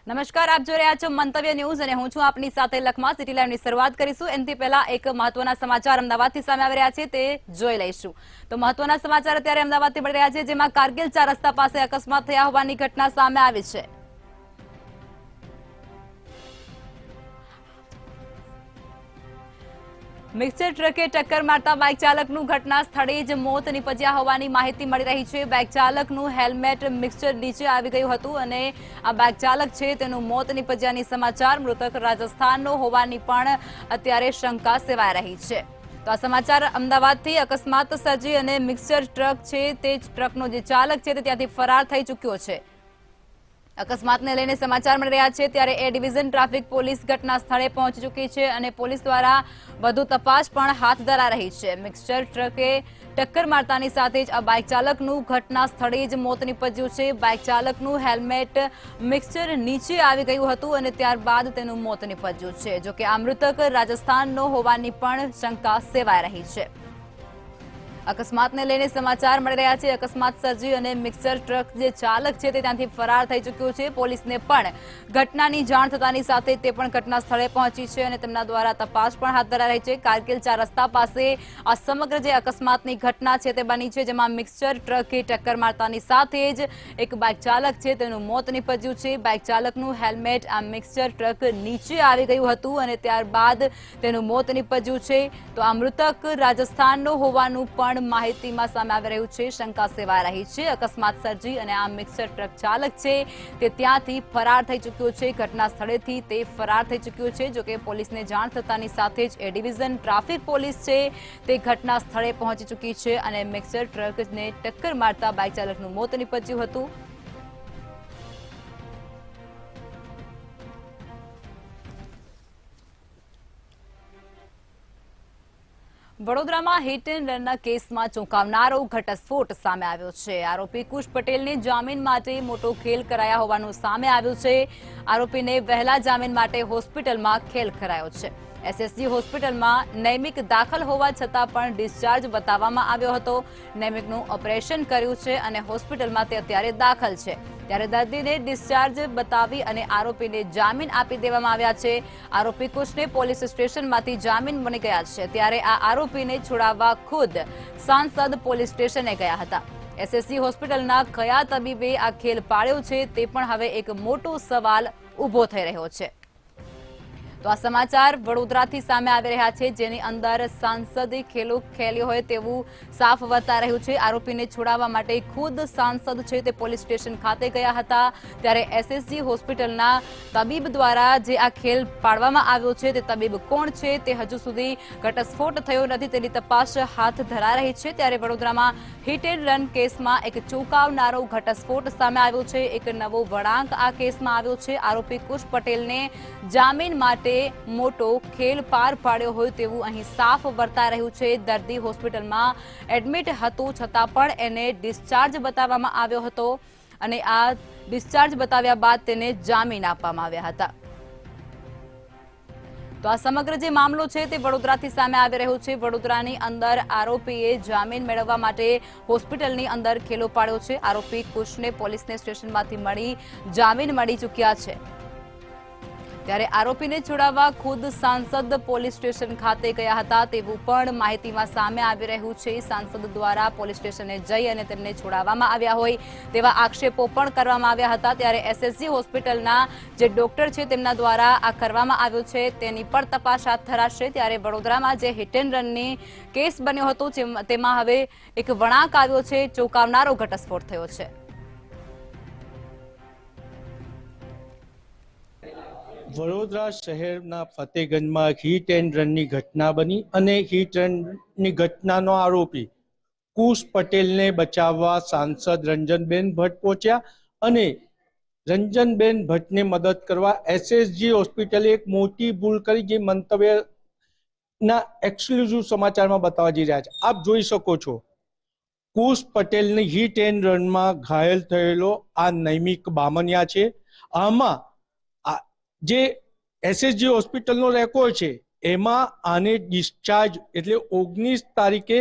નમસ્કાર, આપ જોઈ રહ્યા છો મંતવ્ય ન્યૂઝ અને હું છું આપની સાથે લખમા. સિટી લાઈવની શરૂઆત કરીશું. એનાથી પહેલા એક મહત્વના સમાચાર અમદાવાદથી સામે આવી રહ્યા છે, તે જોઈ લઈશું. તો મહત્વના સમાચાર અત્યારે અમદાવાદથી મળી રહ્યા છે, જેમાં કારગિલ 4 રસ્તા પાસે અકસ્માત થયા હોવાની ઘટના સામે આવી છે. મિક્સર ટ્રકે ટક્કર મારતા બાઇક ચાલકનું ઘટના સ્થળે જ મોત નીપજ્યા હોવાની માહિતી મળી રહી છે. બાઇક ચાલકનું હેલ્મેટ મિક્સર નીચે આવી ગયું હતું અને આ બાઇક ચાલક છે તેનું મોત નીપજ્યાની સમાચાર. મૃતક રાજસ્થાનનો હોવાની પણ અત્યારે શંકા સેવાઈ રહી છે. તો આ સમાચાર અમદાવાદથી અકસ્માત સર્જી અને મિક્સર ટ્રક છે તે ટ્રકનો જે ચાલક છે તે ત્યાંથી ફરાર થઈ ચૂક્યો છે. અકસ્માતને લઈને સમાચાર મળી રહ્યા છે ત્યારે એ ડિવિઝન ટ્રાફિક પોલીસ ઘટના સ્થળે પહોંચી ચૂકી છે અને પોલીસ દ્વારા વધુ તપાસ પણ હાથ ધરાઈ રહી છે. મિક્સર ટ્રકે ટક્કર મારતાની સાથે જ આ બાઇક ચાલકનું ઘટના સ્થળે જ મોત નીપજ્યું છે. બાઇક ચાલકનું હેલ્મેટ મિક્સર નીચે આવી ગયું હતું અને ત્યારબાદ તેનું મોત નીપજ્યું છે. જોકે આ મૃતક રાજસ્થાનનો હોવાની પણ શંકા સેવાઈ રહી છે. અકસ્માતને લઈને સમાચાર મળી રહ્યા છે. અકસ્માત સર્જી અને મિક્સર ટ્રક જે ચાલક છે તે ત્યાંથી ફરાર થઈ ચૂક્યો છે. પોલીસને પણ ઘટનાની જાણ થતાની સાથે તે પણ ઘટના સ્થળે પહોંચી છે અને તેમના દ્વારા તપાસ પણ હાથ ધરાઈ રહી છે. કારગિલ 4 રસ્તા પાસે આ સમગ્ર જે અકસ્માતની ઘટના છે તે બની છે, જેમાં મિક્સર ટ્રકે ટક્કર મારતાની સાથે જ એક બાઇક ચાલક છે તેનું મોત નીપજ્યું છે. બાઇક ચાલકનું હેલ્મેટ આ મિક્સર ટ્રક નીચે આવી ગયું હતું અને ત્યારબાદ તેનું મોત નીપજ્યું છે. તો આ મૃતક રાજસ્થાનનો હોવાનું પણ માહિતીમાં સામે આવી રહ્યું છે. શંકા સેવાઈ રહી છે. અકસ્માત સર્જી અને આ મિક્સર ટ્રક ચાલક છે તે ત્યાંથી ફરાર થઈ ચૂક્યો છે. ઘટના સ્થળેથી તે ફરાર થઈ ચૂક્યો છે. જોકે પોલીસને જાણ થતાની સાથે જ એ ડિવિઝન ટ્રાફિક પોલીસ છે તે ઘટના સ્થળે પહોંચી ચૂકી છે અને મિક્સર ટ્રકને ટક્કર મારતા બાઇક ચાલકનું મોત નીપજ્યું હતું. વડોદરામાં હિટ એન્ડ રનના કેસમાં ચોંકાવનારો ઘટસ્ફોટ સામે આવ્યો છે. આરોપી કુશ પટેલને જામીન માટે મોટો ખેલ કરાયા હોવાનું સામે આવ્યું છે. આરોપીને વહેલા જામીન માટે હોસ્પિટલમાં ખેલ કરાયો છે. એસએસજી હોસ્પિટલમાં નૈમિક દાખલ હોવા છતાં પણ ડિસ્ચાર્જ બતાવવામાં આવ્યો હતો. નૈમિકનું ઓપરેશન કર્યું છે અને હોસ્પિટલમાં તે અત્યારે દાખલ છે. ત્યારે દર્દીને ડિસ્ચાર્જ બતાવી અને આરોપીને જામીન આપી દેવામાં આવ્યા છે. આરોપી કુશને પોલીસ સ્ટેશનમાંથી જામીન મળી ગયા છે. ત્યારે આ આરોપીને છોડાવવા ખુદ સાંસદ પોલીસ સ્ટેશને ગયા હતા. એસએસજી હોસ્પિટલના કયા તબીબે આ ખેલ પાડ્યો છે તે પણ હવે એક મોટો સવાલ ઊભો થઈ રહ્યો છે. તો આ સમાચાર વડોદરાથી સામે આવી રહ્યા છે, જેની અંદર સાંસદે ખેલો ખેલ્યો હોય તેવું સાફ વર્તાઈ રહ્યું છે. આરોપીને છોડાવવા માટે ખુદ સાંસદ છે તે પોલીસ સ્ટેશન ખાતે ગયા હતા. ત્યારે એસએસજી હોસ્પિટલના તબીબ દ્વારા જે આ ખેલ પાડવામાં આવ્યો છે તે તબીબ કોણ છે તે હજુ સુધી ઘટસ્ફોટ થયો નથી તેની તપાસ હાથ ધરાઈ રહી છે. ત્યારે વડોદરામાં હિટ એન્ડ રન કેસમાં એક ચોંકાવનારો ઘટસ્ફોટ સામે આવ્યો છે. એક નવો વળાંક આ કેસમાં આવ્યો છે. આરોપી કુશ પટેલને જામીન માટે મોટો ખેલ પાર પાડ્યો હોય તેવું અહીં સાફ વર્તાઈ રહ્યું છે. દર્દી હોસ્પિટલમાં એડમિટ હતો છતાં પણ એને ડિસ્ચાર્જ બતાવવામાં આવ્યો હતો અને આ ડિસ્ચાર્જ બતાવ્યા બાદ તેને જામીન આપવામાં આવ્યા હતા. તો આ સમગ્ર જે મામલો છે તે વડોદરાથી સામે આવી રહ્યો છે. વડોદરાની અંદર આરોપીએ જામીન મેળવવા માટે હોસ્પિટલની અંદર ખેલો પાડ્યો છે. આરોપી કુશને પોલીસને સ્ટેશનમાંથી જામીન મળી ચૂક્યા છે. ત્યારે આરોપીને છોડાવવા ખુદ સાંસદ પોલીસ સ્ટેશન ખાતે ગયા હતા તેવું પણ માહિતીમાં સામે આવી રહ્યું છે. સાંસદ દ્વારા પોલીસ સ્ટેશને જઈ અને તેમને છોડાવવામાં આવ્યા હોય તેવા આક્ષેપો પણ કરવામાં આવ્યા હતા. ત્યારે એસએસજી હોસ્પિટલના જે ડોક્ટર છે તેમના દ્વારા આ કરવામાં આવ્યું છે તેની પણ તપાસ હાથ ધરાશે. ત્યારે વડોદરામાં જે હિટ એન્ડ રનની કેસ બન્યો હતો તેમાં હવે એક વળાંક આવ્યો છે. ચોંકાવનારો ઘટસ્ફોટ થયો છે. વડોદરા શહેરના ફતેગંજમાં હિટ એન્ડ રનની ઘટના બની અને હિટ રનની ઘટનાનો આરોપી કુશ પટેલને બચાવવા સાંસદ રંજનબેન ભટ્ટ પહોંચ્યા અને રંજનબેન ભટ્ટને મદદ કરવા એસએસજી હોસ્પિટલે એક મોટી ભૂલ કરી, જે મંતવ્યના એક્સક્લુઝિવ સમાચારમાં બતાવવા જઈ રહ્યા છે. આપ જોઈ શકો છો, કુશ પટેલની હિટ એન્ડ રનમાં ઘાયલ થયેલો આ નૈમિક બામણિયા છે. આમાં જે એસએસજી હોસ્પિટલનો રેકોર્ડ છે એમાં આને ડિસ્ચાર્જ એટલે 19 તારીખે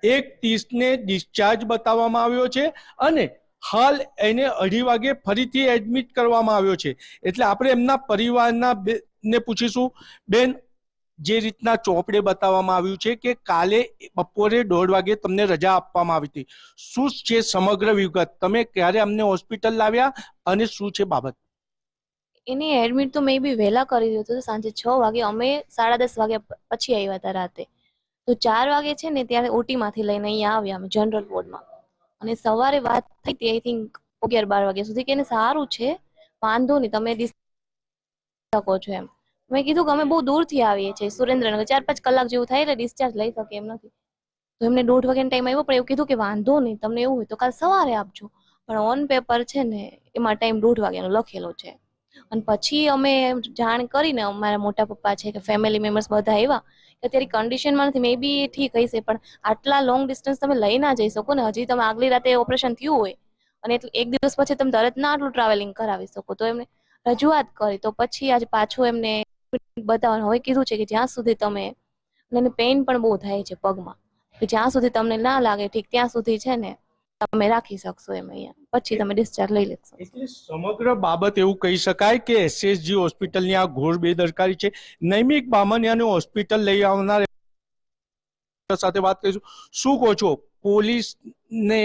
1:30 ડિસ્ચાર્જ બતાવવામાં આવ્યો છે અને હાલ એને 2:30 વાગે ફરીથી એડમિટ કરવામાં આવ્યો છે. એટલે આપણે એમના પરિવારના ને પૂછીશું. બેન, જે રીતના ચોપડે બતાવવામાં આવ્યું છે કે કાલે બપોરે 1:30 વાગે તમને રજા આપવામાં આવી હતી, શું છે સમગ્ર વિગત? તમે ક્યારે અમને હોસ્પિટલ લાવ્યા અને શું છે બાબત? એની એડમિટ તો મેં બી વહેલા કરી દીધું હતું, સાંજે 6 વાગે. અમે 10:30 વાગ્યા પછી આવ્યા હતા રાતે. તો 4 વાગે છે ને ત્યારે ઓટી માંથી લઈને અહીંયા આવ્યા અમે જનરલ વોર્ડમાં. અને સવારે વાત થઈ હતી આઈ થિંક 11-12 વાગ્યા સુધી કે એને સારું છે, વાંધો નહીં, તમે શકો છો એમ. મેં કીધું કે અમે બહુ દૂરથી આવીએ છીએ, સુરેન્દ્રનગર, 4-5 કલાક જેવું થાય એટલે ડિસ્ચાર્જ લઈ શકે એમ નથી. તો એમને 1:30 વાગ્યાનો ટાઈમ આવ્યો, પણ એવું કીધું કે વાંધો નહીં, તમને એવું હોય તો કાલ સવારે આપજો. પણ ઓન પેપર છે ને એમાં ટાઈમ 1:30 વાગ્યાનો લખેલો છે. અને પછી અમે જાણ કરીને, અમારા મોટા પપ્પા છે કે ફેમિલી મેમ્બર્સ બધા આવ્યા કે અત્યારે કન્ડિશનમાં નથી, મે બી ઠીક હશે, પણ આટલા લોંગ ડિસ્ટન્સ તમે લઈ ના જઈ શકો ને. હજી તમે આગલી રાતે ઓપરેશન થયું હોય અને એક દિવસ પછી તમે તરત ના આટલું ટ્રાવેલિંગ કરાવી શકો. તો એમને રજૂઆત કરી, તો પછી આજે પાછું એમને બતાવવાનું હવે કીધું છે કે જ્યાં સુધી તમે, અને પેઇન પણ બહુ થાય છે પગમાં, કે જ્યાં સુધી તમને ના લાગે ઠીક ત્યાં સુધી છે ને તમે રાખી શકશો એમ અહીંયા, પછી તમે ડિસ્ચાર્જ લઈ લેશો. એટલે સમગ્ર બાબત એવું કહી શકાય કે એસએસજી હોસ્પિટલની આ ઘોર બેદરકારી છે. નૈમિક બામણિયાને હોસ્પિટલ લઈ આવનાર સાથે વાત કરીશું. શું કહો છો, પોલીસને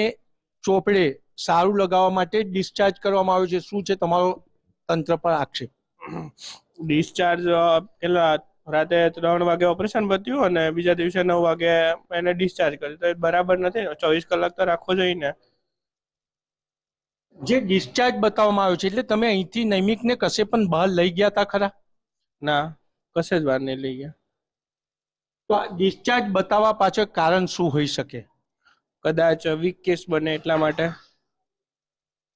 ચોપડે સારું લગાવવા માટે ડિસ્ચાર્જ કરવામાં આવ્યો છે, શું છે તમારો તંત્ર પર આક્ષેપ? ડિસ્ચાર્જ પેલા રાતે 3 વાગે ઓપરેશન પત્યું અને બીજા દિવસે 9 વાગે એને ડિસ્ચાર્જ કર્યું. તો એ બરાબર નથી ને, 24 કલાક તો રાખવો જોઈએ ને. જે ડિસ્ચાર્જ બતાવવામાં આવ્યો છે એટલે તમે અહીંથી નૈમિકને કશે પણ બહાર લઈ ગયા હતા ખરા? ના, કશે જ વાર નહીં લઈ ગયા. તો આ ડિસ્ચાર્જ બતાવવા પાછળ કારણ શું હોઈ શકે? કદાચ વીક કેસ બને એટલા માટે,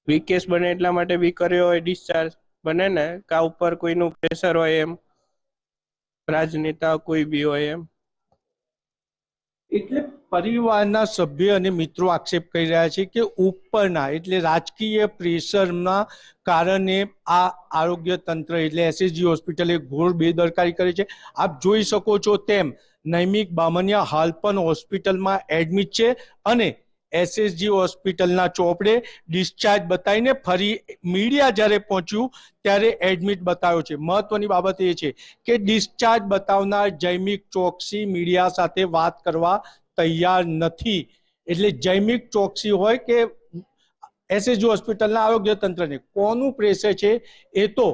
વીક કેસ બને એટલા માટે બી કર્યો હોય ડિસ્ચાર્જ. બને ને કા ઉપર કોઈનું પ્રેશર હોય, એમ રાજનેતા કોઈ બી હોય એમ. એટલે પરિવારના સભ્ય અને મિત્રો આક્ષેપ કરી રહ્યા છે કે ઉપરના એટલે રાજકીય પ્રેશરના કારણે આ આરોગ્ય તંત્ર એટલે એસએસજી હોસ્પિટલે ઘોર બેદરકારી કરી છે. આપ જોઈ શકો છો તેમ નૈમિક બામણિયા હાલ પણ હોસ્પિટલમાં એડમિટ છે અને એસએસજી હોસ્પિટલના ચોપડે ડિસ્ચાર્જ બતાવીને ફરી મીડિયા જ્યારે પહોંચ્યું ત્યારે એડમિટ બતાવ્યો છે. મહત્વની બાબત એ છે કે ડિસ્ચાર્જ બતાવનાર જયમિક ચોકસી મીડિયા સાથે વાત કરવા તૈયાર નથી. એટલે જયમિક ચોકસી હોય કે એસએસજી હોસ્પિટલના આરોગ્ય તંત્રને કોનું પ્રેશર છે એ તો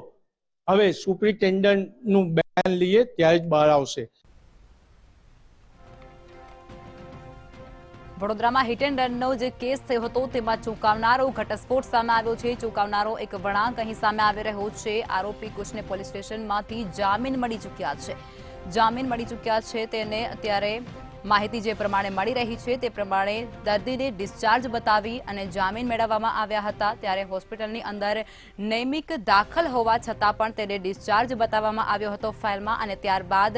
હવે સુપ્રિન્ટેન્ડન્ટનું બયાન લઈએ ત્યારે જ બહાર આવશે. વડોદરામાં હિટ એન્ડ રનનો જે કેસ થયો હતો તેમાં ચોંકાવનારો ઘટસ્ફોટ સામે આવ્યો છે. ચોંકાવનારો એક વળાંક અહીં સામે આવી રહ્યો છે. આરોપી કુશને પોલીસ સ્ટેશનમાંથી જામીન મળી ચૂક્યા છે. જામીન મળી ચૂક્યા છે. તેને અત્યારે માહિતી જે પ્રમાણે મળી રહી છે તે પ્રમાણે દર્દીને ડિસ્ચાર્જ બતાવી અને જામીન મેળવવામાં આવ્યા હતા. ત્યારે હોસ્પિટલની અંદર નૈમિક દાખલ હોવા છતાં પણ તેને ડિસ્ચાર્જ બતાવવામાં આવ્યો હતો ફાઇલમાં, અને ત્યારબાદ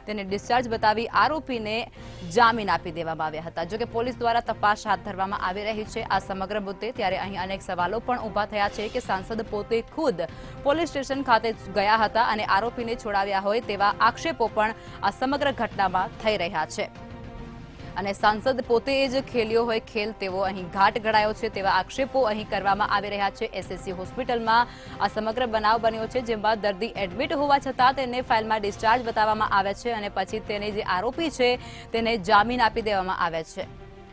તેને ડિસ્ચાર્જ બતાવી આરોપીને જામીન આપી દેવામાં આવ્યા હતા. જોકે પોલીસ દ્વારા તપાસ હાથ ધરવામાં આવી રહી છે આ સમગ્ર મુદ્દે. ત્યારે અહીં અનેક સવાલો પણ ઊભા થયા છે કે સાંસદ પોતે ખુદ પોલીસ સ્ટેશન ખાતે ગયા હતા અને આરોપીને છોડાવ્યા હોય તેવા આક્ષેપો પણ આ સમગ્ર ઘટનામાં થઈ રહ્યા છે. અને સાંસદ પોતે જ ખેલ્યો હોય ખેલ તેવો અહીં ઘાટ ઘડાયો છે તેવા આક્ષેપો અહીં કરવામાં આવી રહ્યા છે. એસએસસી હોસ્પિટલમાં આ સમગ્ર બનાવ બન્યો છે, જેમાં દર્દી એડમિટ હોવા છતાં તેને ફાઇલમાં ડિસ્ચાર્જ બતાવવામાં આવે છે અને પછી તેને જે આરોપી છે તેને જામીન આપી દેવામાં આવે છે.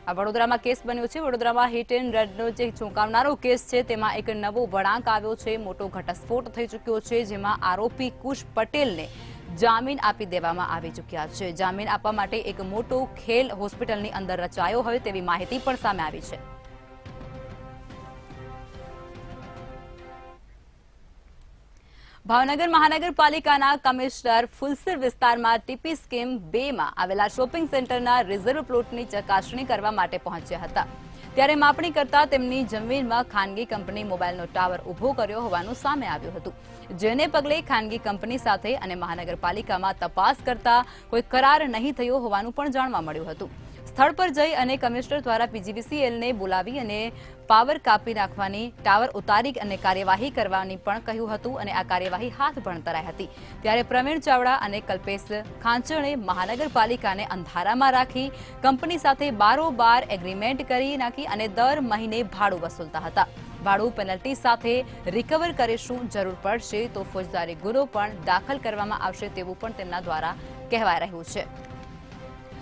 આ વડોદરામાં કેસ બન્યો છે. વડોદરામાં હિટ એન્ડ રનનો જે ચોંકાવનારો કેસ છે તેમાં એક નવો વળાંક આવ્યો છે. મોટો ઘટસ્ફોટ થઈ ચૂક્યો છે, જેમાં આરોપી કુશ પટેલને જામીન આપી દેવામાં આવી ચૂક્યા છે. જામીન આપવા માટે એક મોટો ખેલ હોસ્પિટલની અંદર રચાયો હોય તેવી માહિતી પણ સામે આવી છે. ભાવનગર મહાનગરપાલિકાના કમિશનર ફુલસર વિસ્તારમાં ટીપી સ્કીમ 2માં આવેલા શોપિંગ સેન્ટરના રિઝર્વ પ્લોટની ચકાસણી કરવા માટે પહોંચ્યા હતા. ત્યારે માપણી કરતા તેમની જમીનમાં ખાનગી કંપની મોબાઈલનો ટાવર ઊભો કર્યો હોવાનું સામે આવ્યું હતું. જેને પગલે ખાનગી કંપની સાથે અને મહાનગરપાલિકામાં તપાસ કરતા કોઈ કરાર નહીં થયો હોવાનું પણ જાણવા મળ્યું હતું. સ્થળ પર જઈ અને કમિશનર દ્વારા પીજીવીસીએલને બોલાવી અને પાવર કાપી નાખવાની, ટાવર ઉતારી અને કાર્યવાહી કરવાની પણ કહ્યું હતું અને આ કાર્યવાહી હાથ પણ ધરાઈ હતી. ત્યારે પ્રવીણ ચાવડા અને કલ્પેશ ખાંચણે મહાનગરપાલિકાને અંધારામાં રાખી કંપની સાથે બારોબાર એગ્રીમેન્ટ કરી નાખી અને દર મહિને ભાડું વસૂલતા હતા. ભાડું પેનલ્ટી સાથે રિકવર કરીશું, જરૂર પડશે તો ફોજદારી ગુનો પણ દાખલ કરવામાં આવશે તેવું પણ તેમના દ્વારા કહેવાઈ રહ્યું છે.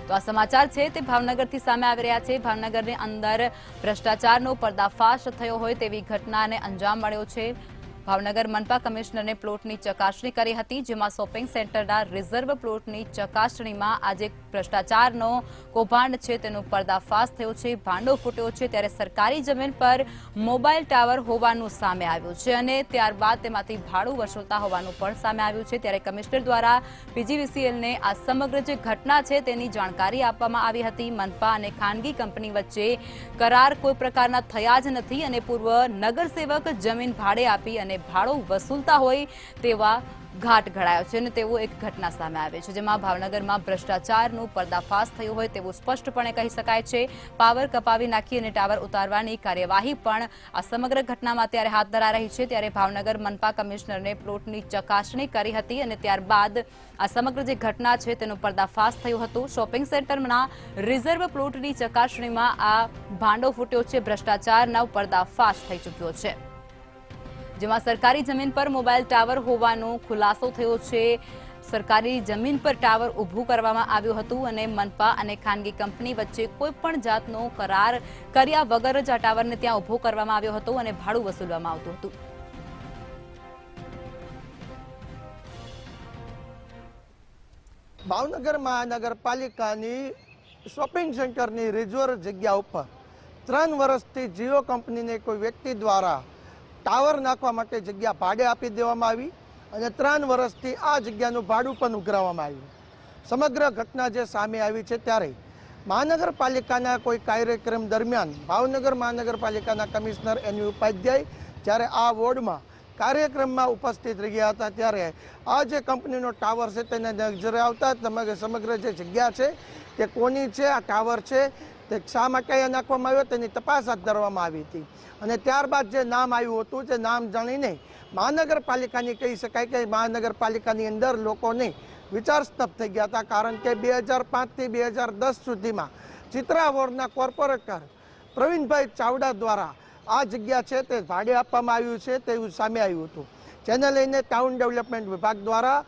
તો આ સમાચાર છે તે ભાવનગરથી સામે આવી રહ્યા છે. ભાવનગરની અંદર ભ્રષ્ટાચારનો પર્દાફાશ થયો હોય તેવી ઘટનાને અંજામ મળ્યો છે. ભાવનગર મનપા કમિશનરને પ્લોટની ચકાસણી કરી હતી, જેમાં શોપિંગ સેન્ટરના રિઝર્વ પ્લોટની ચકાસણીમાં આજે ભ્રષ્ટાચારનો કૌભાંડ છે તેનો પર્દાફાશ થયો છે, ભાંડો ફૂટ્યો છે. ત્યારે સરકારી જમીન પર મોબાઈલ ટાવર હોવાનું સામે આવ્યું છે અને ત્યારબાદ તેમાંથી ભાડું વસૂલતા હોવાનું પણ સામે આવ્યું છે. ત્યારે કમિશનર દ્વારા પીજીવીસીએલને આ સમગ્ર જે ઘટના છે તેની જાણકારી આપવામાં આવી હતી. મનપા અને ખાનગી કંપની વચ્ચે કરાર કોઈ પ્રકારના થયા જ નથી અને પૂર્વ નગરસેવક જમીન ભાડે આપી અને ભાડો વસૂલતા હોય તેવા ઘાટ ઘડાયો છે અને તેવો એક ઘટના સામે આવે છે, જેમાં ભાવનગરમાં ભ્રષ્ટાચારનું પર્દાફાશ થયું હોય તેવું સ્પષ્ટપણે કહી શકાય છે. પાવર કપાવી નાખી અને ટાવર ઉતારવાની કાર્યવાહી પણ આ સમગ્ર ઘટનામાં અત્યારે હાથ ધરાઈ રહી છે. ત્યારે ભાવનગર મનપા કમિશનરને પ્લોટની ચકાસણી કરી હતી અને ત્યારબાદ આ સમગ્ર જે ઘટના છે તેનો પર્દાફાશ થયો હતો. શોપિંગ સેન્ટરના રિઝર્વ પ્લોટની ચકાસણીમાં આ ભાંડો ફૂટ્યો છે, ભ્રષ્ટાચારનો પર્દાફાશ થઈ ચૂક્યો છે, જેમાં સરકારી જમીન પર મોબાઈલ ટાવર હોવાનો ખુલાસો થયો છે. સરકારી જમીન પર ટાવર ઊભું કરવામાં આવ્યું હતું અને મનપા અને ખાનગી કંપની વચ્ચે કોઈ પણ જાતનો કરાર કર્યા વગર જ આ ટાવરને ત્યાં ઊભો કરવામાં આવ્યો હતો અને ભાડું વસૂલવામાં આવતું હતું. ભાવનગર મહાનગરપાલિકાની શોપિંગ સેન્ટરની રિઝર્વ જગ્યા ઉપર 3 વર્ષથી જીઓ કંપનીને કોઈ વ્યક્તિ દ્વારા ટાવર નાખવા માટે જગ્યા ભાડે આપી દેવામાં આવી અને 3 વર્ષથી આ જગ્યાનું ભાડું પણ ઉઘરાવવામાં આવ્યું. સમગ્ર ઘટના જે સામે આવી છે ત્યારે મહાનગરપાલિકાના કોઈ કાર્યક્રમ દરમિયાન ભાવનગર મહાનગરપાલિકાના કમિશનર એની ઉપાધ્યાય જ્યારે આ વોર્ડમાં કાર્યક્રમમાં ઉપસ્થિત રહ્યા હતા ત્યારે આ જે કંપનીનો ટાવર છે તેને નજરે આવતા સમગ્ર જે જગ્યા છે તે કોની છે, આ ટાવર છે તે શા માટે અહીંયા નાખવામાં આવ્યો તેની તપાસ હાથ ધરવામાં આવી હતી અને ત્યારબાદ જે નામ આવ્યું હતું તે નામ જાણીને મહાનગરપાલિકાની કહી શકાય કે મહાનગરપાલિકાની અંદર લોકોને વિચાર સ્તબ્ધ થઈ ગયા હતા. કારણ કે 2005થી 2010 સુધીમાં ચિત્રા વોર્ડના કોર્પોરેટર પ્રવીણભાઈ ચાવડા દ્વારા આ જગ્યા છે તે ભાડે આપવામાં આવ્યું છે તેવું સામે આવ્યું હતું, જેને લઈને ટાઉન ડેવલપમેન્ટ વિભાગ દ્વારા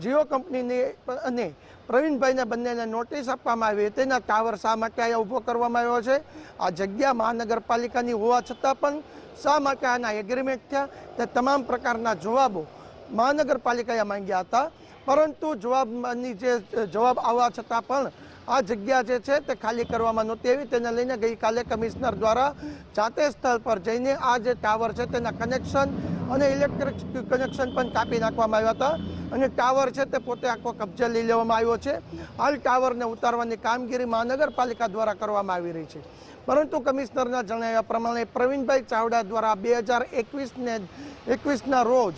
જીઓ કંપનીની અને પ્રવીણભાઈને બંનેને નોટિસ આપવામાં આવી હતી. તેના ટાવર શા માટે અહીંયા ઊભો કરવામાં આવ્યો છે, આ જગ્યા મહાનગરપાલિકાની હોવા છતાં પણ શા માટે આના એગ્રીમેન્ટ થયા, તે તમામ પ્રકારના જવાબો મહાનગરપાલિકાએ માંગ્યા હતા. પરંતુ જવાબ આવવા છતાં પણ આ જગ્યા જે છે તે ખાલી કરવામાં નહોતી આવી. તેને લઈને ગઈકાલે કમિશનર દ્વારા જાતે સ્થળ પર જઈને આ જે ટાવર છે તેના કનેક્શન અને ઇલેક્ટ્રિક કનેક્શન પણ કાપી નાખવામાં આવ્યા હતા અને ટાવર છે તે પોતે આખો કબજે લઈ લેવામાં આવ્યો છે. હાલ ટાવરને ઉતારવાની કામગીરી મહાનગરપાલિકા દ્વારા કરવામાં આવી રહી છે. પરંતુ કમિશનરના જણાવ્યા પ્રમાણે પ્રવીણભાઈ ચાવડા દ્વારા 2021ના રોજ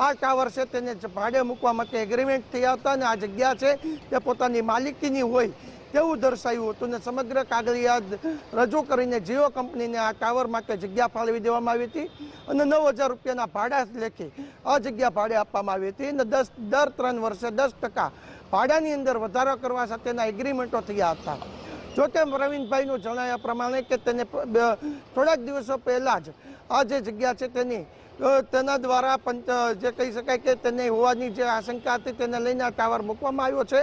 આ ટાવર છે તેને ભાડે મૂકવા માટે એગ્રીમેન્ટ થયા હતા અને આ જગ્યા છે તે પોતાની માલિકીની હોય તેવું દર્શાવ્યું હતું અને સમગ્ર કાગળિયાત રજૂ કરીને જીઓ કંપનીને આ ટાવર માટે જગ્યા ફાળવી દેવામાં આવી હતી અને 9,000 રૂપિયાના ભાડા લેખે આ જગ્યા ભાડે આપવામાં આવી હતી અને દર 3 વર્ષે 10% ભાડાની અંદર વધારો કરવા સાથેના એગ્રીમેન્ટો થયા હતા. જોકે પ્રવીણભાઈનું જણાવ્યા પ્રમાણે કે તેને થોડાક દિવસો પહેલાં જ આ જે જગ્યા છે તેના દ્વારા જે કહી શકાય કે તેને હોવાની જે આશંકા હતી તેને લઈને આ ટાવર મૂકવામાં આવ્યો છે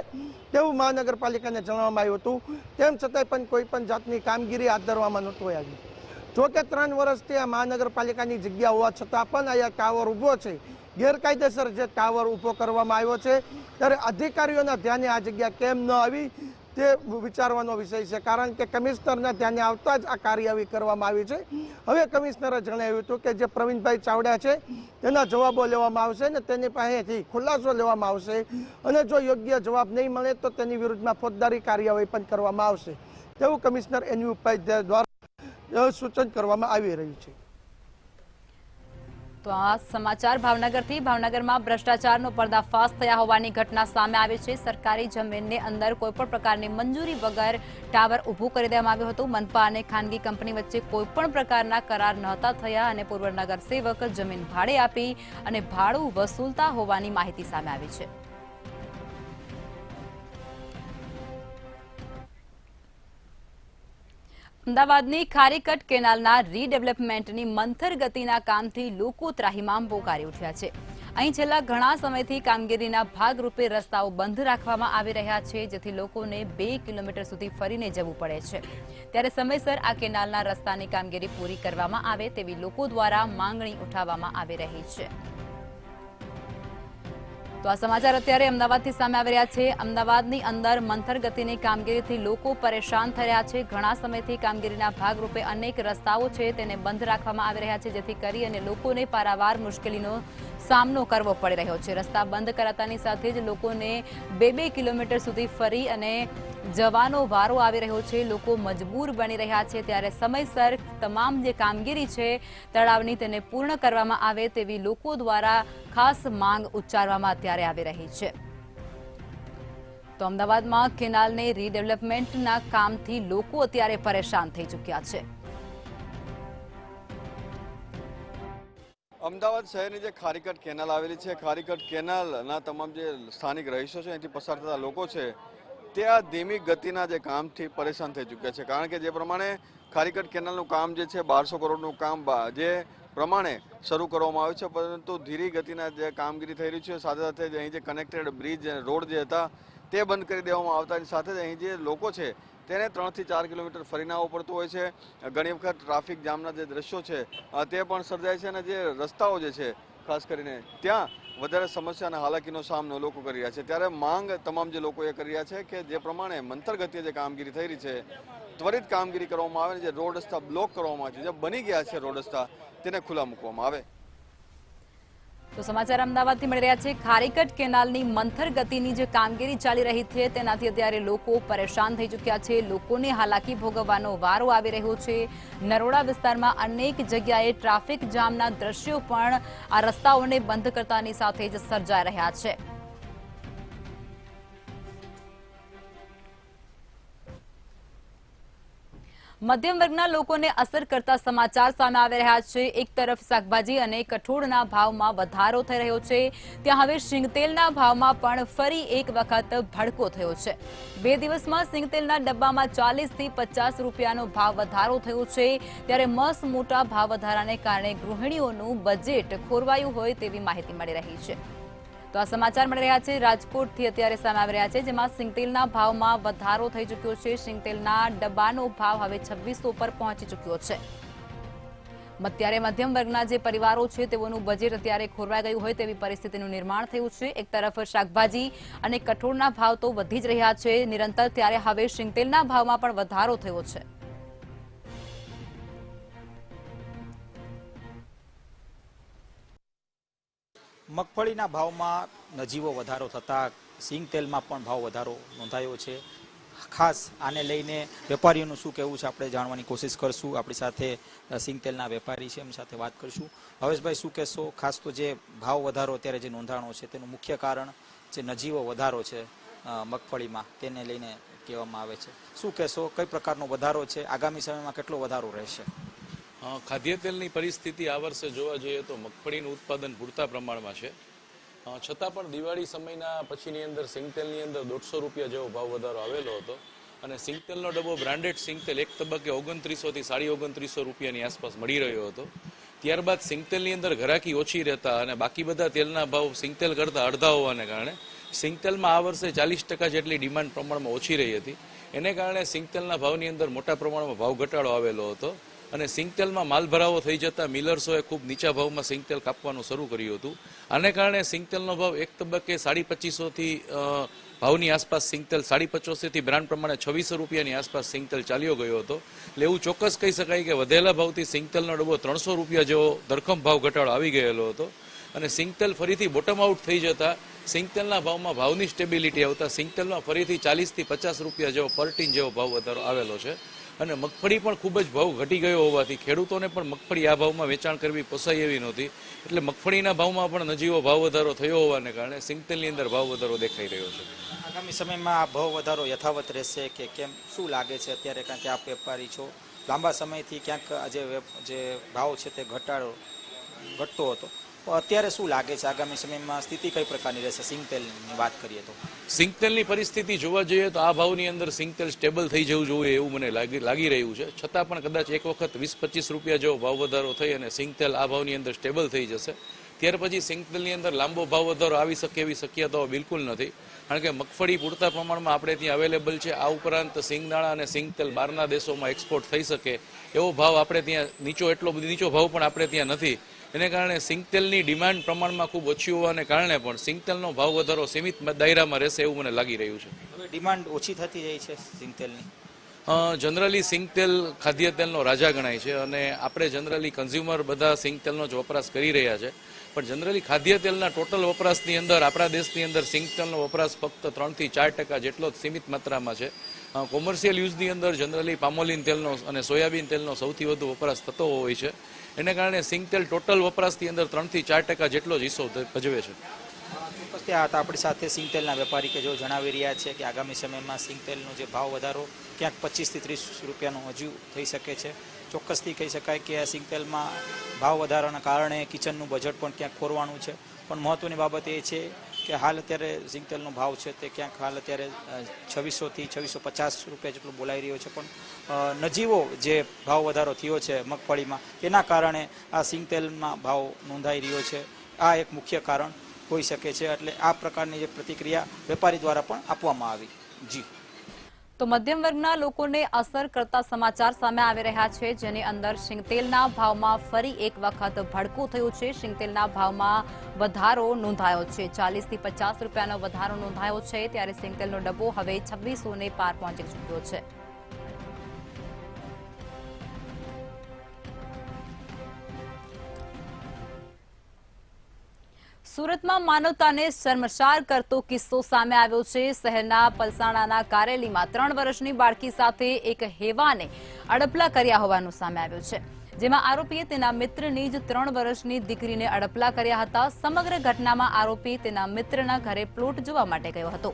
તેવું મહાનગરપાલિકાને જણાવવામાં આવ્યું હતું. તેમ છતાંય પણ કોઈ પણ જાતની કામગીરી હાથ ધરવામાં નહોતું આવ્યું. જોકે 3 વર્ષથી આ મહાનગરપાલિકાની જગ્યા હોવા છતાં પણ અહીંયા ટાવર ઊભો છે, ગેરકાયદેસર જે ટાવર ઊભો કરવામાં આવ્યો છે ત્યારે અધિકારીઓના ધ્યાને આ જગ્યા કેમ ન આવી તે વિચારવાનો વિષય છે. કારણ કે કમિશનરના ધ્યાને આવતા જ આ કાર્યવાહી કરવામાં આવી છે. હવે કમિશનરે જણાવ્યું હતું કે જે પ્રવીણભાઈ ચાવડા છે તેના જવાબો લેવામાં આવશે અને તેની પાસેથી ખુલાસો લેવામાં આવશે અને જો યોગ્ય જવાબ નહીં મળે તો તેની વિરુદ્ધમાં ફોજદારી કાર્યવાહી પણ કરવામાં આવશે તેવું કમિશનર એની ઉપાધ્યાય દ્વારા સૂચન કરવામાં આવી રહ્યું છે. તો આ સમાચાર ભાવનગરથી. ભાવનગરમાં ભ્રષ્ટાચારનો પર્દાફાશ થયા હોવાની ઘટના સામે આવી છે. સરકારી જમીનની અંદર કોઈપણ પ્રકારની મંજૂરી વગર ટાવર ઊભું કરી દેવામાં આવ્યું હતું. મનપા અને ખાનગી કંપની વચ્ચે કોઈપણ પ્રકારના કરાર નહોતા થયા અને પૂર્વ નગરસેવક જમીન ભાડે આપી અને ભાડું વસૂલતા હોવાની માહિતી સામે આવી છે. અમદાવાદની ખારીકટ કેનાલના રીડેવલપમેન્ટની મંથર ગતિના કામથી લોકો ત્રાહિમામ પોકારી ઉઠ્યા છે. અહીં છેલ્લા ઘણા સમયથી કામગીરીના ભાગરૂપે રસ્તાઓ બંધ રાખવામાં આવી રહ્યા છે, જેથી લોકોને 2 કિલોમીટર સુધી ફરીને જવું પડે છે. ત્યારે સમયસર આ કેનાલના રસ્તાની કામગીરી પૂરી કરવામાં આવે તેવી લોકો દ્વારા માંગણી ઉઠાવવામાં આવી રહી છે. તો આ સમાચાર અત્યારે અમદાવાદથી સામે આવી રહ્યા છે. અમદાવાદની અંદર મંથર ગતિની કામગીરીથી લોકો પરેશાન થઈ રહ્યા છે. ઘણા સમયથી કામગીરીના ભાગરૂપે અનેક રસ્તાઓ છે તેને બંધ રાખવામાં આવી રહ્યા છે, જેથી કરી અને લોકોને પારાવાર મુશ્કેલીનો સામનો કરવો પડી રહ્યો છે. રસ્તા બંધ કરાતાની સાથે જ લોકોને 2 કિલોમીટર સુધી ફરી અને જવાનો વારો આવી રહ્યો છે. લોકો મજબૂર બની રહ્યા છે. ત્યારે સમયસર તમામ જે કામગીરી છે તળાવની તેને પૂર્ણ કરવામાં આવે તેવી લોકો દ્વારા ખાસ માંગ ઉચ્ચારવામાં અત્યારે આવી રહી છે. તો અમદાવાદમાં કેનાલને રીડેવલપમેન્ટના કામથી લોકો અત્યારે પરેશાન થઈ ચૂક્યા છે. અમદાવાદ શહેરની જે ખારીકટ કેનાલ આવેલી છે, ખારીકટ કેનાલના તમામ જે સ્થાનિક રહીશો છે, અહીંથી પસાર થતા લોકો છે, તે આ ધીમી ગતિના જે કામથી પરેશાન થઈ ચૂક્યા છે. કારણ કે જે પ્રમાણે ખારીકટ કેનાલનું કામ જે છે 1200 કરોડનું કામ જે પ્રમાણે શરૂ કરવામાં આવ્યું છે, પરંતુ ધીરી ગતિના જે કામગીરી થઈ રહી છે, સાથે સાથે અહીં જે કનેક્ટેડ બ્રિજ રોડ જે હતા તે બંધ કરી દેવામાં આવતાની સાથે જ અહીં જે લોકો છે તેને 3 થી 4 કિલોમીટર ફરીને આવવું પડતું હોય છે. ઘણી વખત ટ્રાફિક જામના જે દ્રશ્યો છે તે પણ સર્જાય છે અને જે રસ્તાઓ જે છે ખાસ કરીને ત્યાં વધારે સમસ્યા અને હાલાકીનો સામનો લોકો કરી રહ્યા છે. ત્યારે માંગ તમામ જે લોકો એ કરી રહ્યા છે કે જે પ્રમાણે મંથર ગતિએ જે કામગીરી થઈ રહી છે, ત્વરિત કામગીરી કરવામાં આવે, જે રોડ રસ્તા બ્લોક કરવામાં આવે છે, જે બની ગયા છે રોડ રસ્તા, તેને ખુલ્લા મૂકવામાં આવે. તો સમાચાર અમદાવાદથી મળી રહ્યા છે. ખારીકટ કેનાલની મંથર ગતિની જે કામગીરી ચાલી રહી છે તેનાથી અત્યારે લોકો પરેશાન થઈ ચૂક્યા છે. લોકોને હાલાકી ભોગવવાનો વારો આવી રહ્યો છે. નરોડા વિસ્તારમાં અનેક જગ્યાએ ટ્રાફિક જામના દ્રશ્યો પણ આ રસ્તાઓને બંધ કરતાની સાથે જ સર્જાઈ રહ્યા છે. મધ્યમ વર્ગના લોકોને અસર કરતા સમાચાર સામે આવી રહ્યા છે. એક તરફ શાકભાજી અને કઠોળના ભાવમાં વધારો થઈ રહ્યો છે, ત્યાં હવે સિંગતેલના ભાવમાં પણ ફરી એક વખત ભડકો થયો છે. 2 દિવસમાં સિંગતેલના ડબ્બામાં 40 થી 50 રૂપિયાનો ભાવ વધારો થયો છે. ત્યારે મસ્ત મોટા ભાવ વધારાને કારણે ગૃહિણીઓનું બજેટ ખોરવાયું હોય તેવી માહિતી મળી રહી છે. તો આ સમાચાર મળી રહ્યા છે રાજકોટથી અત્યારે સામે આવી રહ્યા છે, જેમાં સિંગતેલના ભાવમાં વધારો થઈ ચૂક્યો છે. સિંગતેલના ડબ્બાનો ભાવ હવે 2600 પર પહોંચી ચૂક્યો છે. અત્યારે મધ્યમ વર્ગના જે પરિવારો છે તેઓનું બજેટ અત્યારે ખોરવાઈ ગયું હોય તેવી પરિસ્થિતિનું નિર્માણ થયું છે. એક તરફ શાકભાજી અને કઠોળના ભાવ તો વધી જ રહ્યા છે નિરંતર, ત્યારે હવે સિંગતેલના ભાવમાં પણ વધારો થયો છે. મગફળીના ભાવમાં નજીવો વધારો થતાં સિંગતેલમાં પણ ભાવ વધારો નોંધાયો છે. ખાસ આને લઈને વેપારીઓનું શું કહેવું છે આપણે જાણવાની કોશિશ કરશું. આપણી સાથે સિંગતેલના વેપારી છે, એમની સાથે વાત કરશું. હવેશભાઈ, શું કહેશો? ખાસ તો જે ભાવ વધારો અત્યારે જે નોંધાણો છે તેનું મુખ્ય કારણ જે નજીવો વધારો છે મગફળીમાં, તેને લઈને કહેવામાં આવે છે. શું કહેશો, કઈ પ્રકારનો વધારો છે? આગામી સમયમાં કેટલો વધારો રહેશે? ખાદ્ય તેલની પરિસ્થિતિ આ વર્ષે જોવા જઈએ તો મગફળીનું ઉત્પાદન પૂરતા પ્રમાણમાં છે, છતાં પણ દિવાળી સમયના પછીની અંદર સિંગતેલની અંદર 150 રૂપિયા જેવો ભાવ વધારો આવેલો હતો અને સિંગતેલનો ડબ્બો બ્રાન્ડેડ સિંગતેલ એક તબક્કે 2900 થી 2950 રૂપિયાની આસપાસ મળી રહ્યો હતો. ત્યારબાદ સિંગતેલની અંદર ઘરાકી ઓછી રહેતા અને બાકી બધા તેલના ભાવ સિંગતેલ કરતાં અડધા હોવાને કારણે સિંગતેલમાં આ વર્ષે 40% જેટલી ડિમાન્ડ પ્રમાણમાં ઓછી રહી હતી. એને કારણે સિંગતેલના ભાવની અંદર મોટા પ્રમાણમાં ભાવ ઘટાડો આવેલો હતો અને સિંગતેલમાં માલ ભરાવો થઈ જતા મિલર્સોએ ખૂબ નીચા ભાવમાં સિંગતેલ કાપવાનું શરૂ કર્યું હતું. આને કારણે સિંગતેલનો ભાવ એક તબક્કે 2550 થી ભાવની આસપાસ સિંગતેલ 2550 થી બ્રાન્ડ પ્રમાણે 2600 રૂપિયાની આસપાસ સિંગતેલ ચાલ્યો ગયો હતો. એટલે એવું ચોક્કસ કહી શકાય કે વધેલા ભાવથી સિંગતેલનો ડબ્બો 300 રૂપિયા જેવો ધરખમ ભાવ ઘટાડો આવી ગયેલો હતો અને સિંગતેલ ફરીથી બોટમ આઉટ થઈ જતા સિંગતેલના ભાવમાં ભાવની સ્ટેબિલિટી આવતા સિંગતેલમાં ફરીથી 40 થી 50 રૂપિયા જેવો પર ટીન જેવો ભાવ વધારો આવેલો છે. અને મગફળી પણ ખૂબ જ ભાવ ઘટી ગયો હોવાથી ખેડૂતોને પણ મગફળી આ ભાવમાં વેચાણ કરવી પોસાય એવી નહોતી, એટલે મગફળીના ભાવમાં પણ નજીવો ભાવ વધારો થયો હોવાને કારણે સિંગતેલની અંદર ભાવ વધારો દેખાઈ રહ્યો છે. આગામી સમયમાં આ ભાવ વધારો યથાવત રહેશે કે કેમ, શું લાગે છે અત્યારે? કારણ કે આપ વેપારી છો, લાંબા સમયથી ક્યાંક જે ભાવ છે તે ઘટતો હતો, તો અત્યારે શું લાગે છે આગામી સમયમાં સ્થિતિ કઈ પ્રકારની રહેશે? સિંગતેલની વાત કરીએ તો સિંગતેલની પરિસ્થિતિ જોવા જઈએ તો આ ભાવની અંદર સિંગતેલ સ્ટેબલ થઈ જવું જોઈએ એવું મને લાગી રહ્યું છે. છતાં પણ કદાચ એક વખત 20-25 રૂપિયા જેવો ભાવ વધારો થઈ અને સિંગતેલ આ ભાવની અંદર સ્ટેબલ થઈ જશે, ત્યાર પછી સિંગતેલની અંદર લાંબો ભાવ વધારો આવી શકે એવી શક્યતાઓ બિલકુલ નથી, કારણ કે મગફળી પૂરતા પ્રમાણમાં આપણે ત્યાં અવેલેબલ છે. આ ઉપરાંત સિંગદાણા અને સિંગતેલ બહારના દેશોમાં એક્સપોર્ટ થઈ શકે એવો ભાવ આપણે ત્યાં એટલો બધો નીચો ભાવ પણ આપણે ત્યાં નથી. એને કારણે સિંગતેલની ડિમાન્ડ પ્રમાણમાં ખૂબ ઓછી હોવાને કારણે પણ સિંગતેલનો ભાવ વધારો સીમિત દાયરામાં રહેશે એવું મને લાગી રહ્યું છે. હવે ડિમાન્ડ ઓછી થતી જાય છે સિંગતેલની. જનરલી સિંગતેલ ખાદ્ય તેલનો રાજા ગણાય છે અને આપણે જનરલી કન્ઝ્યુમર બધા સિંગતેલનો જ વપરાશ કરી રહ્યા છે, પણ જનરલી ખાદ્ય તેલના ટોટલ વપરાશની અંદર આપણા દેશની અંદર સિંગતેલનો વપરાશ ફક્ત 3-4% જેટલો જ સીમિત માત્રામાં છે. કોમર્શિયલ યુઝની અંદર જનરલી પામોલિન તેલનો અને સોયાબીન તેલનો સૌથી વધુ વપરાશ થતો હોય છે, એને કારણે સિંગતેલ ટોટલ વપરાશની અંદર 3-4% જેટલો જ હિસ્સો ભજવે છે. ચોક્કસ ત્યાં હતા આપણી સાથે સિંગતેલના વેપારી કે જેઓ જણાવી રહ્યા છે કે આગામી સમયમાં સિંગતેલનો જે ભાવ વધારો ક્યાંક 25-30 રૂપિયાનો હજુ થઈ શકે છે. ચોક્કસથી કહી શકાય કે આ સિંગતેલમાં ભાવ વધારાના કારણે કિચનનું બજેટ પણ ક્યાંક ખોરવાનું છે, પણ મહત્ત્વની બાબત એ છે કે હાલ અત્યારે સિંગતેલનો ભાવ છે તે ક્યાંક હાલ અત્યારે 2600-2650 રૂપિયા જેટલો બોલાઈ રહ્યો છે, પણ નજીવો જે ભાવ વધારો થયો છે મગફળીમાં તેના કારણે આ સિંગતેલમાં ભાવ નોંધાઈ રહ્યો છે. આ એક મુખ્ય કારણ હોઈ શકે છે, એટલે આ પ્રકારની જે પ્રતિક્રિયા વેપારી દ્વારા પણ આપવામાં આવી. જી તો મધ્યમ વર્ગના લોકોને અસર કરતા સમાચાર સામે આવી રહ્યા છે, જેની અંદર સિંગતેલના ભાવમાં ફરી એક વખત ભડકું થયું છે. સિંગતેલના ભાવમાં વધારો નોંધાયો છે, 40-50 રૂપિયાનો વધારો નોંધાયો છે, ત્યારે સિંગતેલનો ડબ્બો હવે 2600 ને પાર પહોંચી ચૂક્યો છે. સુરતમાં માનવતાને શર્મસાર કરતો કિસ્સો સામે આવ્યો છે. શહેરના પલસાણાના કારેલીમાં 3 વર્ષની બાળકી સાથે એક હેવાને અડપલા કર્યા હોવાનું સામે આવ્યું છે, જેમાં આરોપીએ તેના મિત્રની જ 3 વર્ષની દીકરીને અડપલા કર્યા હતા. સમગ્ર ઘટનામાં આરોપી તેના મિત્રના ઘરે પ્લોટ જોવા માટે ગયો હતો,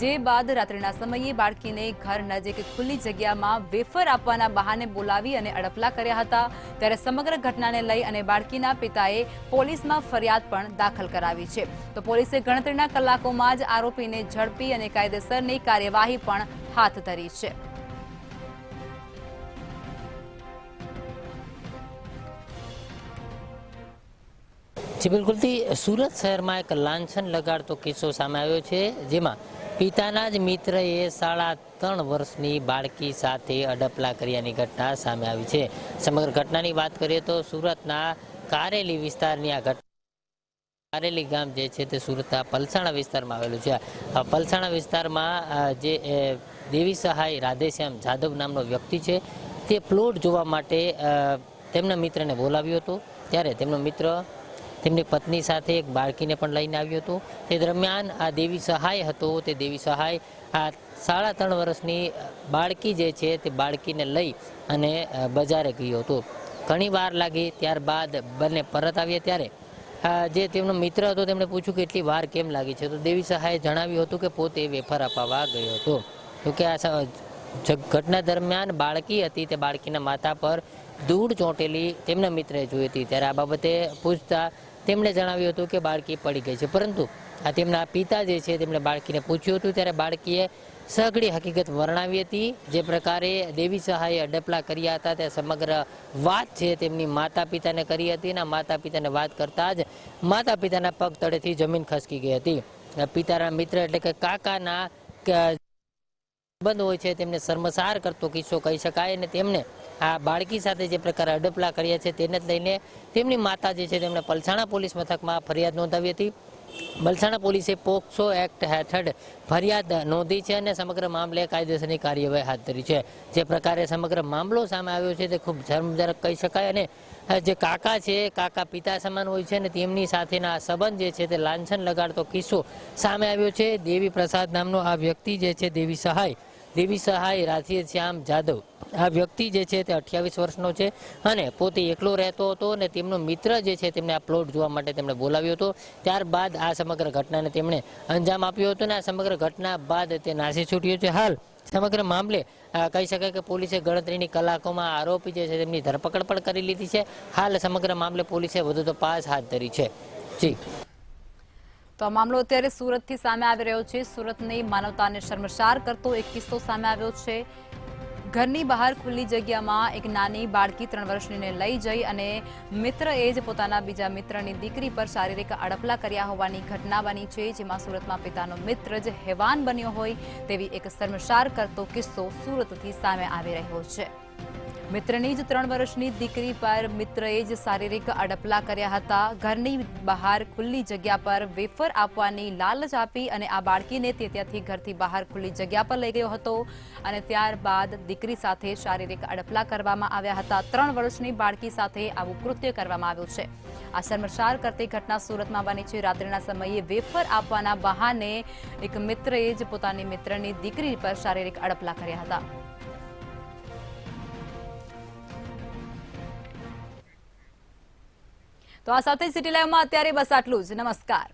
જે બાદ રાત્રિના સમયે બાળકીને ઘર નજીક ખુલ્લી જગ્યામાં વેફર આપવાના બહાને બોલાવી અને અડપલા કર્યા હતા. ત્યારે સમગ્ર ઘટનાને લઈ અને બાળકીના પિતાએ પોલીસમાં ફરિયાદ પણ દાખલ કરાવી છે. તો પોલીસે ગણતરીના કલાકોમાં જ આરોપીને ઝડપી અને કાયદેસરની કાર્યવાહી પણ હાથ ધરી છે. જી બિલકુલથી સુરત શહેરમાં એક લાંછન લગાડતો કિસ્સો સામે આવ્યો છે, જેમાં પિતાના જ મિત્રએ 3.5 વર્ષની બાળકી સાથે અડપલા કર્યાની ઘટના સામે આવી છે. સમગ્ર ઘટનાની વાત કરીએ તો સુરતના કારેલી વિસ્તારની આ ઘટના. કારેલી ગામ જે છે તે સુરતના પલસાણા વિસ્તારમાં આવેલું છે. પલસાણા વિસ્તારમાં જે દેવી સહાય રાધેશ્યામ જાદવ નામનો વ્યક્તિ છે, તે પ્લોટ જોવા માટે તેમના મિત્રને બોલાવ્યો હતો. ત્યારે તેમનો મિત્ર તેમની પત્ની સાથે એક બાળકીને પણ લઈને આવ્યો હતો. તે દરમિયાન આ દેવી સહાય હતો, તે દેવી સહાય આ 3.5 વર્ષની બાળકી જે છે તે બાળકીને લઈ અને બજારે ગયો હતો. ઘણી વાર લાગી, ત્યારબાદ બંને પરત આવ્યા. ત્યારે જે તેમનો મિત્ર હતો તેમણે પૂછ્યું કે એટલી વાર કેમ લાગી છે, તો દેવી સહાયે જણાવ્યું હતું કે પોતે વેફર અપાવવા ગયો હતો. જોકે આ ઘટના દરમિયાન બાળકી હતી, તે બાળકીના માથા પર ધૂળ ચોંટેલી તેમના મિત્રએ જોઈ હતી. ત્યારે આ બાબતે પૂછતા તેમણે જણાવ્યું હતું કે બાળકી પડી ગઈ છે, પરંતુ આ તેમના પિતા જે છે તેમણે બાળકીને પૂછ્યું હતું. ત્યારે બાળકીએ સઘળી હકીકત વર્ણવી હતી. જે પ્રકારે દેવી સહાયે અડપલા કર્યા હતા તે સમગ્ર વાત છે તેમની માતા પિતાને કરી હતી. અને માતા પિતાને વાત કરતા જ માતા પિતાના પગ તળેથી જમીન ખસકી ગઈ હતી. પિતાના મિત્ર એટલે કે કાકાના સંબંધ હોય છે તેમને શર્મસાર કરતો કિસ્સો કહી શકાય. અને તેમને આ બાળકી સાથે જે પ્રકારે અડપલા કર્યા છે તેને જ લઈને તેમની માતા જે છે તેમણે પલસાણા પોલીસ મથકમાં ફરિયાદ નોંધાવી હતી. પલસાણા પોલીસે પોક્સો એક્ટ હેઠળ ફરિયાદ નોંધી છે અને સમગ્ર મામલે કાયદેસરની કાર્યવાહી હાથ ધરી છે. જે પ્રકારે સમગ્ર મામલો સામે આવ્યો છે તે ખૂબ શરમજનક કહી શકાય. અને જે કાકા છે, કાકા પિતા સમાન હોય છે, અને તેમની સાથેના સંબંધ જે છે તે લાંછન લગાડતો કિસ્સો સામે આવ્યો છે. દેવી પ્રસાદ નામનો આ વ્યક્તિ જે છે દેવી સહાય દેવી સહાય રાધેશ્યામ જાદવ આ વ્યક્તિ જે છે તે 28 વર્ષનો છે અને પોતે એકલો રહેતો હતો અને તેમનો મિત્ર જે છે તેમને આ પ્લોટ જોવા માટે તેમણે બોલાવ્યો હતો. ત્યારબાદ આ સમગ્ર ઘટનાને તેમણે અંજામ આપ્યો હતો અને આ સમગ્ર ઘટના બાદ તે નાસી છૂટ્યો છે. હાલ સમગ્ર મામલે કહી શકાય કે પોલીસે ગણતરીની કલાકોમાં આરોપી જે છે તેમની ધરપકડ પણ કરી લીધી છે. હાલ સમગ્ર મામલે પોલીસે વધુ તપાસ હાથ ધરી છે. જી તો આ મામલો અત્યારે સુરતથી સામે આવી રહ્યો છે. સુરતની માનવતાને શર્મસાર કરતો એક કિસ્સો સામે આવ્યો છે. ઘરની બહાર ખુલ્લી જગ્યામાં એક નાની બાળકી 3 વર્ષનીને લઈ જઈ અને મિત્રએ જ પોતાના બીજા મિત્રની દીકરી પર શારીરિક અડપલા કર્યા હોવાની ઘટના બની છે, જેમાં સુરતમાં પિતાનો મિત્ર જ હેવાન બન્યો હોય તેવી એક શર્મસાર કરતો કિસ્સો સુરતથી સામે આવી રહ્યો છે. મિત્રની જ 3 વર્ષની દીકરી પર મિત્રએ જ શારીરિક અડપલા કર્યા હતા. ઘરની બહાર ખુલ્લી જગ્યા પર વેફર આપવાની લાલચ આપી અને આ બાળકીને તે ત્યાંથી ઘરથી બહાર ખુલ્લી જગ્યા પર લઈ ગયો હતો અને ત્યારબાદ દીકરી સાથે શારીરિક અડપલા કરવામાં આવ્યા હતા. 3 વર્ષની બાળકી સાથે આવું કૃત્ય કરવામાં આવ્યું છે. આ શર્મસાર કરતી ઘટના સુરતમાં બની છે. રાત્રિના સમયે વેફર આપવાના બહાને એક મિત્રએ જ પોતાની મિત્રની દીકરી પર શારીરિક અડપલા કર્યા હતા. તો આ સાથે સિટી લાઈવમાં અત્યારે બસ આટલું જ. નમસ્કાર.